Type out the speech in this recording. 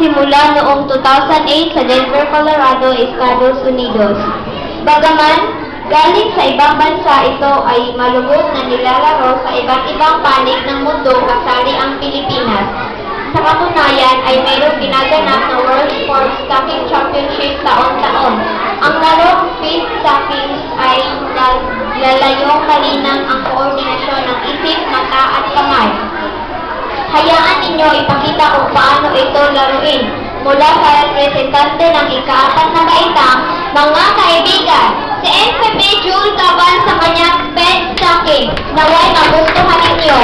nagsimula noong 2008 sa Denver, Colorado, Estados Unidos. Bagaman, galing sa ibang bansa, ito ay malugod na nilalaro sa iba't ibang panig ng mundo kasali ang Pilipinas. Sa katunayan ay mayroong ginaganap na World Sports Stacking Championship taon-taon. Ang larong speed stacking ay lalayong kalinang ang koordinasyon ng isip, mata at kamay. Hayaan ninyo ipakita kung paano ito laruin. Mula sa representante ng ika-4 na baitang, mga kaibigan, si NPP Jule Taban sa kanyang speed stacking. Naway magustuhan ninyo.